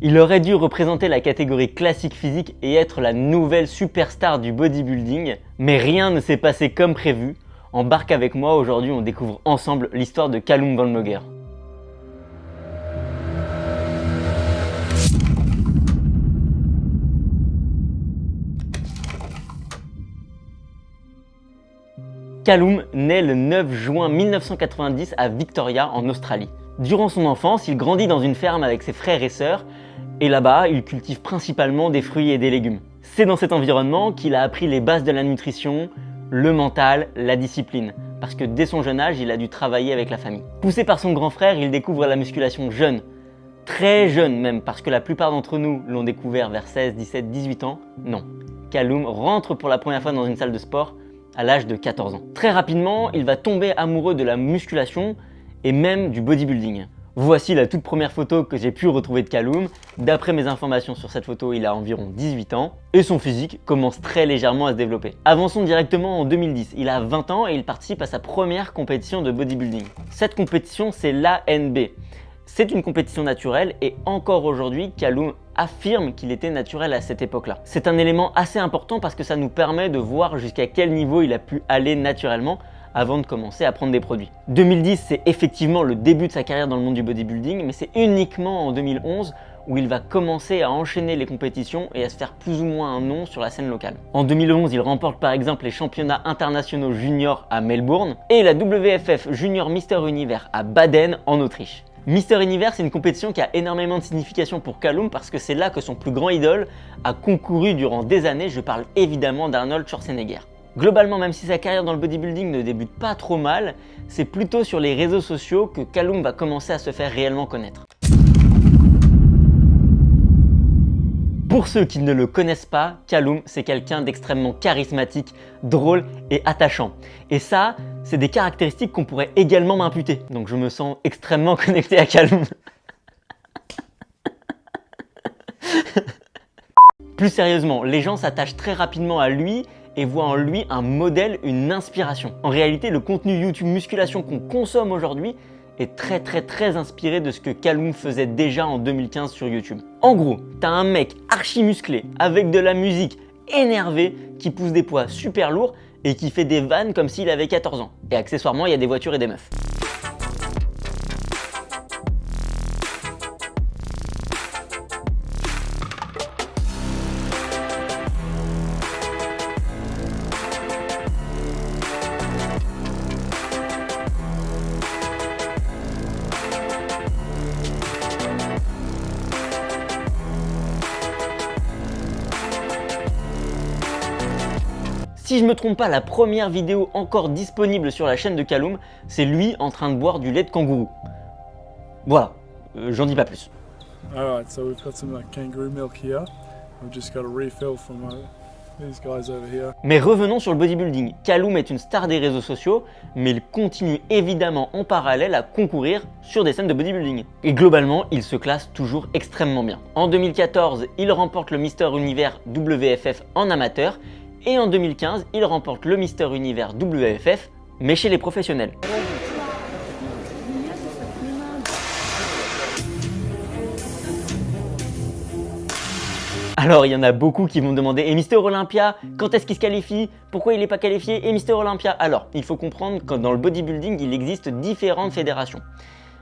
Il aurait dû représenter la catégorie classique physique et être la nouvelle superstar du bodybuilding, mais rien ne s'est passé comme prévu. Embarque avec moi, aujourd'hui on découvre ensemble l'histoire de Callum Van Moger. Callum naît le 9 juin 1990 à Victoria, en Australie. Durant son enfance, il grandit dans une ferme avec ses frères et sœurs, et là-bas, il cultive principalement des fruits et des légumes. C'est dans cet environnement qu'il a appris les bases de la nutrition, le mental, la discipline, parce que dès son jeune âge, il a dû travailler avec la famille. Poussé par son grand frère, il découvre la musculation jeune, très jeune même, parce que la plupart d'entre nous l'ont découvert vers 16, 17, 18 ans. Non, Callum rentre pour la première fois dans une salle de sport à l'âge de 14 ans. Très rapidement, il va tomber amoureux de la musculation et même du bodybuilding. Voici la toute première photo que j'ai pu retrouver de Callum. D'après mes informations sur cette photo, il a environ 18 ans et son physique commence très légèrement à se développer. Avançons directement en 2010. Il a 20 ans et il participe à sa première compétition de bodybuilding. Cette compétition, c'est l'ANB. C'est une compétition naturelle et encore aujourd'hui, Callum affirme qu'il était naturel à cette époque-là. C'est un élément assez important parce que ça nous permet de voir jusqu'à quel niveau il a pu aller naturellement avant de commencer à prendre des produits. 2010, c'est effectivement le début de sa carrière dans le monde du bodybuilding, mais c'est uniquement en 2011 où il va commencer à enchaîner les compétitions et à se faire plus ou moins un nom sur la scène locale. En 2011, il remporte par exemple les championnats internationaux juniors à Melbourne et la WFF Junior Mister Univers à Baden en Autriche. Mister Univers, c'est une compétition qui a énormément de signification pour Callum parce que c'est là que son plus grand idole a concouru durant des années. Je parle évidemment d'Arnold Schwarzenegger. Globalement, même si sa carrière dans le bodybuilding ne débute pas trop mal, c'est plutôt sur les réseaux sociaux que Callum va commencer à se faire réellement connaître. Pour ceux qui ne le connaissent pas, Callum, c'est quelqu'un d'extrêmement charismatique, drôle et attachant. Et ça, c'est des caractéristiques qu'on pourrait également m'imputer. Donc je me sens extrêmement connecté à Callum. Plus sérieusement, les gens s'attachent très rapidement à lui et voient en lui un modèle, une inspiration. En réalité, le contenu YouTube musculation qu'on consomme aujourd'hui est très inspiré de ce que Callum faisait déjà en 2015 sur YouTube. En gros, t'as un mec archi musclé avec de la musique énervée qui pousse des poids super lourds et qui fait des vannes comme s'il avait 14 ans. Et accessoirement, il y a des voitures et des meufs. Si je me trompe pas, la première vidéo encore disponible sur la chaîne de Callum, c'est lui en train de boire du lait de kangourou. Voilà, j'en dis pas plus. Alright, so we've got some kangaroo milk here. We've just got a refill from these guys over here. Mais revenons sur le bodybuilding. Callum est une star des réseaux sociaux, mais il continue évidemment en parallèle à concourir sur des scènes de bodybuilding. Et globalement, il se classe toujours extrêmement bien. En 2014, il remporte le Mister Univers WFF en amateur. Et en 2015, il remporte le Mister Univers WFF, mais chez les professionnels. Alors il y en a beaucoup qui vont demander « Et Mister Olympia, quand est-ce qu'il se qualifie? Pourquoi il n'est pas qualifié? Et Mister Olympia ?» Alors, il faut comprendre que dans le bodybuilding, il existe différentes fédérations.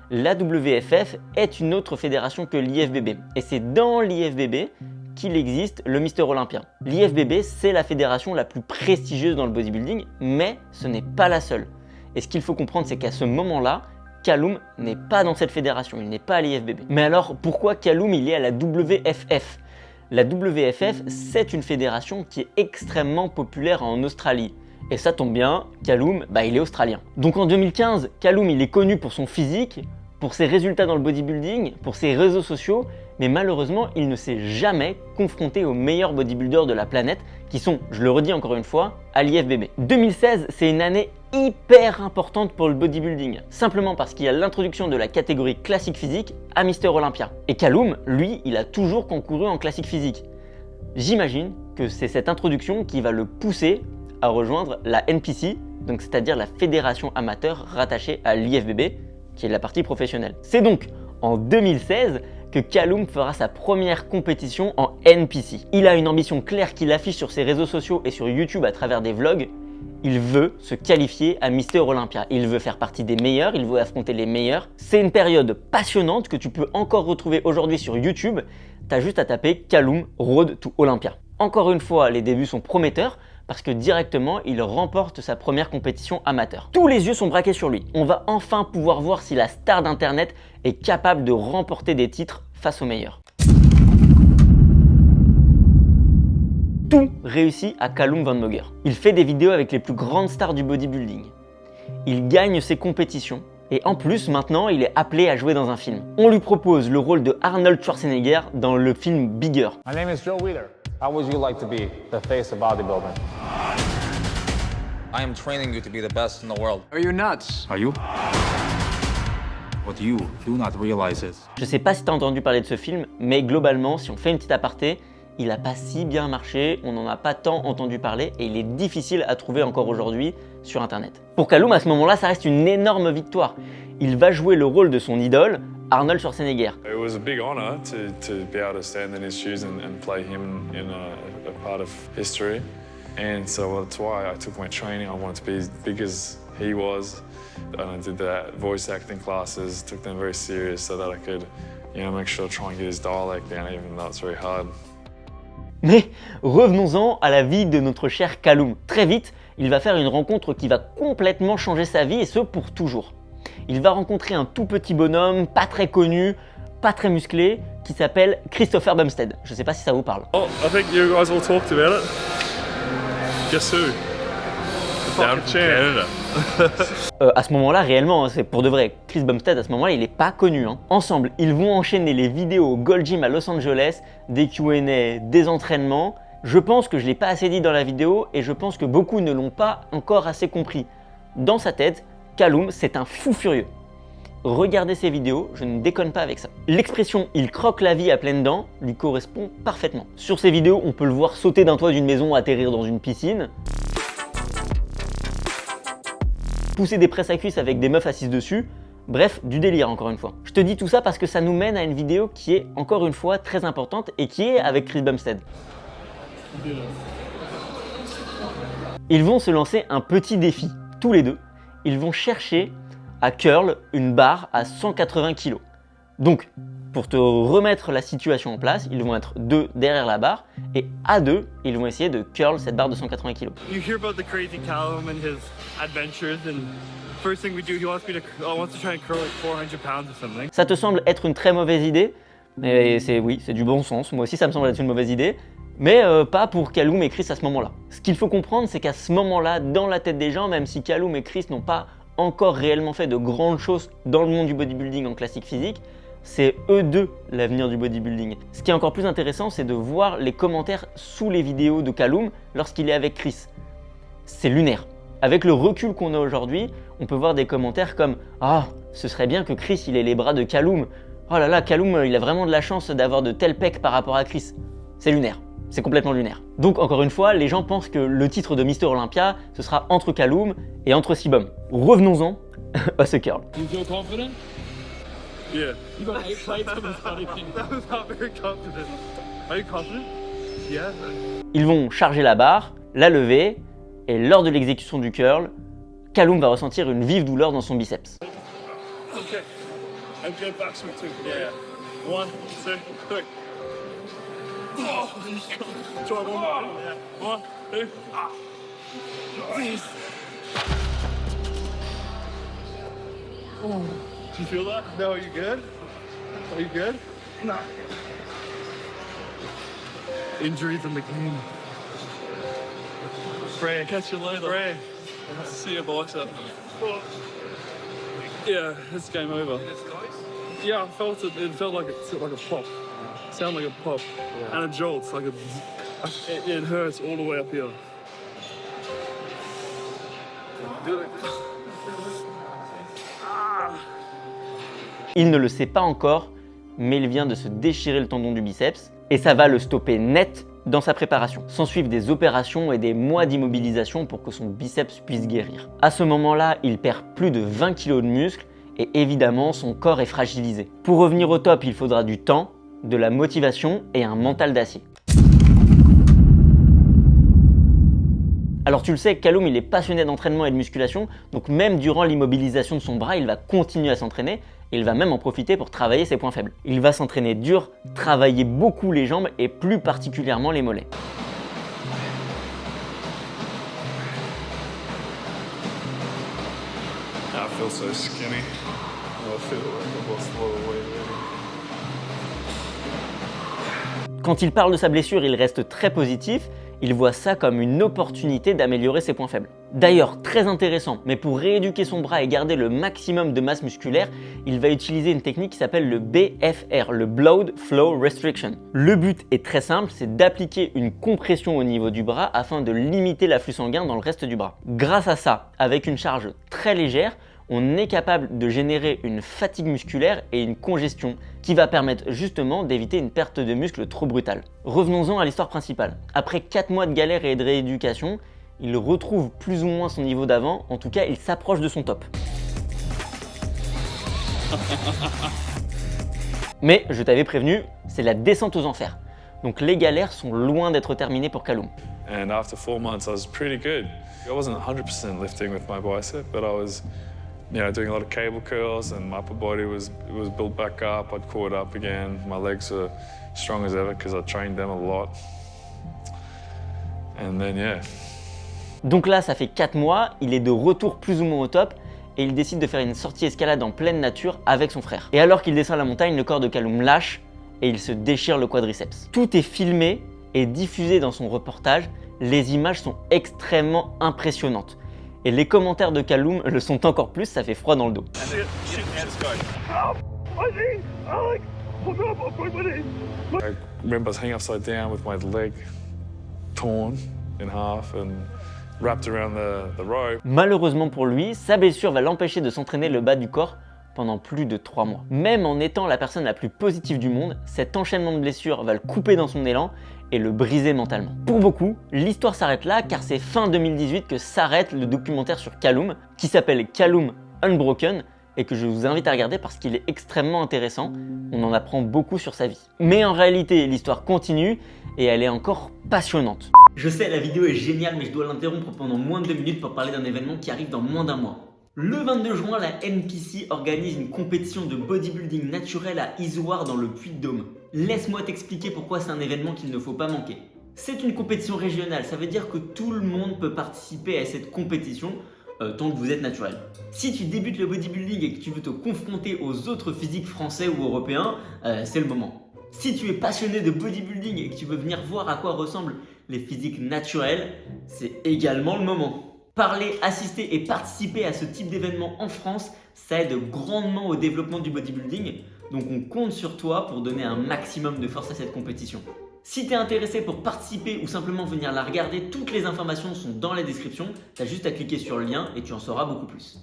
La WFF est une autre fédération que l'IFBB. Et c'est dans l'IFBB qu'il existe le Mister Olympia. L'IFBB, c'est la fédération la plus prestigieuse dans le bodybuilding, mais ce n'est pas la seule. Et ce qu'il faut comprendre, c'est qu'à ce moment-là, Callum n'est pas dans cette fédération, il n'est pas à l'IFBB. Mais alors, pourquoi Callum il est à la WFF? La WFF, c'est une fédération qui est extrêmement populaire en Australie. Et ça tombe bien, Callum, il est australien. Donc en 2015, Callum il est connu pour son physique, pour ses résultats dans le bodybuilding, pour ses réseaux sociaux, mais malheureusement, il ne s'est jamais confronté aux meilleurs bodybuilders de la planète, qui sont, je le redis encore une fois, à l'IFBB. 2016, c'est une année hyper importante pour le bodybuilding, simplement parce qu'il y a l'introduction de la catégorie classique physique à Mister Olympia. Et Callum, lui, il a toujours concouru en classique physique. J'imagine que c'est cette introduction qui va le pousser à rejoindre la NPC, donc c'est-à-dire la fédération amateur rattachée à l'IFBB, qui est la partie professionnelle. C'est donc en 2016 que que Callum fera sa première compétition en NPC. Il a une ambition claire qu'il affiche sur ses réseaux sociaux et sur YouTube à travers des vlogs. Il veut se qualifier à Mister Olympia. Il veut faire partie des meilleurs, il veut affronter les meilleurs. C'est une période passionnante que tu peux encore retrouver aujourd'hui sur YouTube. T'as juste à taper Callum Road to Olympia. Encore une fois, les débuts sont prometteurs parce que directement, il remporte sa première compétition amateur. Tous les yeux sont braqués sur lui. On va enfin pouvoir voir si la star d'internet est capable de remporter des titres face aux meilleurs. Tout réussit à Callum Van Moger. Il fait des vidéos avec les plus grandes stars du bodybuilding. Il gagne ses compétitions. Et en plus, maintenant, il est appelé à jouer dans un film. On lui propose le rôle de Arnold Schwarzenegger dans le film Bigger. My name is Joe Wheeler. How would you like to be the face of bodybuilding? I am training you to be the best in the world. Are you nuts? Are you? What you do not realize is... Je sais pas si t'as entendu parler de ce film, mais globalement, si on fait une petite aparté, il a pas si bien marché, on n'en a pas tant entendu parler et il est difficile à trouver encore aujourd'hui sur internet. Pour Callum, à ce moment-là, ça reste une énorme victoire. Il va jouer le rôle de son idole, Arnold Schwarzenegger. It was a big honor to be able to stand in his shoes and play him in a part of history. And so that's why I took my training. I wanted to be as big as he was. And I did that voice acting classes, took them very serious so that I could, make sure to try and get his dialect down, even though it's very hard. Mais revenons-en à la vie de notre cher Callum. Très vite, il va faire une rencontre qui va complètement changer sa vie et ce pour toujours. Il va rencontrer un tout petit bonhomme, pas très connu, pas très musclé, qui s'appelle Christopher Bumstead. Je sais pas si ça vous parle. Oh, I think you guys all talked about it. Guess who? Down from Canada. À ce moment-là, réellement, c'est pour de vrai. Chris Bumstead, à ce moment-là, il est pas connu. Ensemble, ils vont enchaîner les vidéos au Gold Gym à Los Angeles, des Q&A, des entraînements. Je pense que je l'ai pas assez dit dans la vidéo et je pense que beaucoup ne l'ont pas encore assez compris. Dans sa tête, Callum, c'est un fou furieux. Regardez ces vidéos, je ne déconne pas avec ça. L'expression « il croque la vie à pleines dents » lui correspond parfaitement. Sur ces vidéos, on peut le voir sauter d'un toit d'une maison, atterrir dans une piscine, pousser des presses à cuisses avec des meufs assises dessus, bref, du délire encore une fois. Je te dis tout ça parce que ça nous mène à une vidéo qui est encore une fois très importante et qui est avec Chris Bumstead. Ils vont se lancer un petit défi, tous les deux. Ils vont chercher à curl une barre à 180 kg. Donc, pour te remettre la situation en place, ils vont être deux derrière la barre et à deux, ils vont essayer de curl cette barre de 180 kg. You hear about the crazy Callum and his adventures, and first thing we do, he wants to try and curl like 400 pounds or something. Ça te semble être une très mauvaise idée, mais c'est du bon sens. Moi aussi, ça me semble être une mauvaise idée, mais pas pour Callum et Chris à ce moment-là. Ce qu'il faut comprendre, c'est qu'à ce moment-là, dans la tête des gens, même si Callum et Chris n'ont pas encore réellement fait de grandes choses dans le monde du bodybuilding en classique physique, c'est eux deux l'avenir du bodybuilding. Ce qui est encore plus intéressant, c'est de voir les commentaires sous les vidéos de Callum lorsqu'il est avec Chris. C'est lunaire. Avec le recul qu'on a aujourd'hui, on peut voir des commentaires comme « Ah, ce serait bien que Chris il ait les bras de Callum. Oh là là, Callum il a vraiment de la chance d'avoir de tels pecs par rapport à Chris. » C'est lunaire. C'est complètement lunaire. Donc encore une fois, les gens pensent que le titre de Mister Olympia, ce sera entre Callum et entre Sibum. Revenons-en à ce curl. You feel confident? Yeah. You got 8 plates on this body. That was not very confident. Are you confident? Yeah. Ils vont charger la barre, la lever, et lors de l'exécution du curl, Callum va ressentir une vive douleur dans son biceps. Okay. I'm good back swing too. Yeah. 1, 2, 3. Oh, try one more. Yeah. 1, 2. Ah. Please. Oh. Do you feel that? No, are you good? Are you good? No. Injuries in the game. Ray, catch you later. Ray, see you bicep. Yeah, it's game over. Yeah, I felt it. It felt like a pop. Sound like a pop. Yeah. And a jolt, like it hurts all the way up here. Do it. Il ne le sait pas encore, mais il vient de se déchirer le tendon du biceps et ça va le stopper net dans sa préparation. S'ensuivent des opérations et des mois d'immobilisation pour que son biceps puisse guérir. À ce moment-là, il perd plus de 20 kg de muscle et évidemment son corps est fragilisé. Pour revenir au top, il faudra du temps, de la motivation et un mental d'acier. Alors tu le sais, Callum il est passionné d'entraînement et de musculation, donc même durant l'immobilisation de son bras, il va continuer à s'entraîner et il va même en profiter pour travailler ses points faibles. Il va s'entraîner dur, travailler beaucoup les jambes et plus particulièrement les mollets. I feel so skinny. I feel like I've lost a lot of weight already. Quand il parle de sa blessure, il reste très positif. Il voit ça comme une opportunité d'améliorer ses points faibles. D'ailleurs, très intéressant, mais pour rééduquer son bras et garder le maximum de masse musculaire, il va utiliser une technique qui s'appelle le BFR, le Blood Flow Restriction. Le but est très simple, c'est d'appliquer une compression au niveau du bras afin de limiter l'afflux sanguin dans le reste du bras. Grâce à ça, avec une charge très légère, on est capable de générer une fatigue musculaire et une congestion qui va permettre justement d'éviter une perte de muscle trop brutale. Revenons-en à l'histoire principale. Après 4 mois de galère et de rééducation, il retrouve plus ou moins son niveau d'avant, en tout cas il s'approche de son top. Mais je t'avais prévenu, c'est la descente aux enfers. Donc les galères sont loin d'être terminées pour Callum. And after 4 months, I was pretty good. I wasn't 100% lifting with my bicep, but I was, doing a lot of cable curls, and my upper body was built back up. I'd caught up again. My legs were strong as ever because I trained them a lot. And then, yeah. Donc là, ça fait 4 mois, il est de retour plus ou moins au top et il décide de faire une sortie escalade en pleine nature avec son frère. Et alors qu'il descend la montagne, le corps de Callum lâche et il se déchire le quadriceps. Tout est filmé et diffusé dans son reportage. Les images sont extrêmement impressionnantes. Et les commentaires de Callum le sont encore plus, ça fait froid dans le dos. I remember I was hanging upside down with my leg torn in half and wrapped around the rope. Malheureusement pour lui, sa blessure va l'empêcher de s'entraîner le bas du corps pendant plus de 3 mois. Même en étant la personne la plus positive du monde, cet enchaînement de blessures va le couper dans son élan et le briser mentalement. Pour beaucoup, l'histoire s'arrête là car c'est fin 2018 que s'arrête le documentaire sur Callum qui s'appelle Callum Unbroken et que je vous invite à regarder parce qu'il est extrêmement intéressant. On en apprend beaucoup sur sa vie. Mais en réalité, l'histoire continue et elle est encore passionnante. Je sais, la vidéo est géniale, mais je dois l'interrompre pendant moins de 2 minutes pour parler d'un événement qui arrive dans moins d'un mois. Le 22 juin, la NPC organise une compétition de bodybuilding naturel à Izoard dans le Puy-de-Dôme. Laisse-moi t'expliquer pourquoi c'est un événement qu'il ne faut pas manquer. C'est une compétition régionale, ça veut dire que tout le monde peut participer à cette compétition tant que vous êtes naturel. Si tu débutes le bodybuilding et que tu veux te confronter aux autres physiques français ou européens, c'est le moment. Si tu es passionné de bodybuilding et que tu veux venir voir à quoi ressemblent les physiques naturels, c'est également le moment. Parler, assister et participer à ce type d'événement en France, ça aide grandement au développement du bodybuilding, donc on compte sur toi pour donner un maximum de force à cette compétition. Si tu es intéressé pour participer ou simplement venir la regarder, toutes les informations sont dans la description, tu as juste à cliquer sur le lien et tu en sauras beaucoup plus.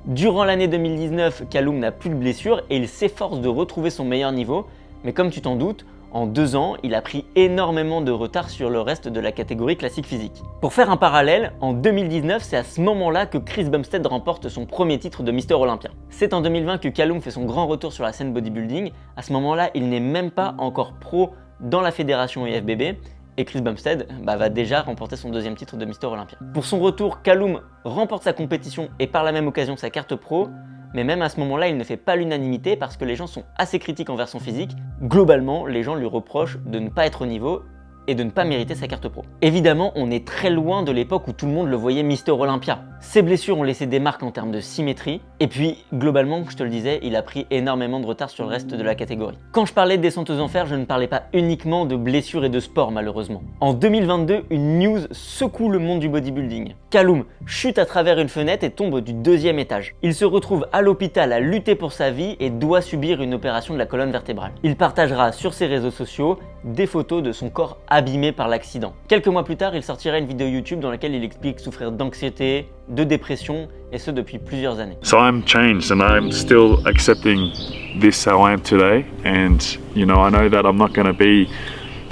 Durant l'année 2019, Callum n'a plus de blessures et il s'efforce de retrouver son meilleur niveau, mais comme tu t'en doutes, en 2 ans, il a pris énormément de retard sur le reste de la catégorie classique physique. Pour faire un parallèle, en 2019, c'est à ce moment-là que Chris Bumstead remporte son premier titre de Mister Olympia. C'est en 2020 que Callum fait son grand retour sur la scène bodybuilding. À ce moment-là, il n'est même pas encore pro dans la fédération IFBB et Chris Bumstead va déjà remporter son 2e titre de Mister Olympia. Pour son retour, Callum remporte sa compétition et par la même occasion sa carte pro. Mais même à ce moment-là, il ne fait pas l'unanimité parce que les gens sont assez critiques envers son physique. Globalement, les gens lui reprochent de ne pas être au niveau et de ne pas mériter sa carte pro. Évidemment, on est très loin de l'époque où tout le monde le voyait Mister Olympia. Ses blessures ont laissé des marques en termes de symétrie. Et puis, globalement, je te le disais, il a pris énormément de retard sur le reste de la catégorie. Quand je parlais de descente aux enfers, je ne parlais pas uniquement de blessures et de sport, malheureusement. En 2022, une news secoue le monde du bodybuilding. Callum chute à travers une fenêtre et tombe du 2e étage. Il se retrouve à l'hôpital à lutter pour sa vie et doit subir une opération de la colonne vertébrale. Il partagera sur ses réseaux sociaux des photos de son corps abîmé par l'accident. Quelques mois plus tard, il sortira une vidéo YouTube dans laquelle il explique souffrir d'anxiété, de dépression, et ce depuis plusieurs années. So I'm changed and I'm still accepting this how I am today. And, I know that I'm not going to be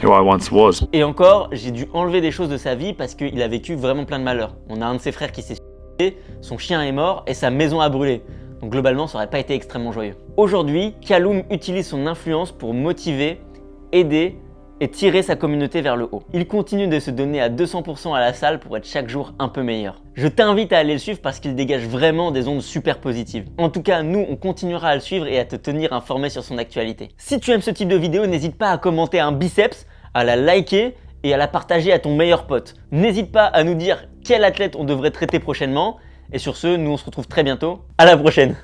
who I once was. Et encore, j'ai dû enlever des choses de sa vie parce qu'il a vécu vraiment plein de malheurs. On a un de ses frères qui s'est suicidé, son chien est mort et sa maison a brûlé. Donc globalement, ça aurait pas été extrêmement joyeux. Aujourd'hui, Callum utilise son influence pour motiver, aider et tirer sa communauté vers le haut. Il continue de se donner à 200% à la salle pour être chaque jour un peu meilleur. Je t'invite à aller le suivre parce qu'il dégage vraiment des ondes super positives. En tout cas, nous, on continuera à le suivre et à te tenir informé sur son actualité. Si tu aimes ce type de vidéo, n'hésite pas à commenter un biceps, à la liker et à la partager à ton meilleur pote. N'hésite pas à nous dire quel athlète on devrait traiter prochainement. Et sur ce, nous on se retrouve très bientôt. À la prochaine!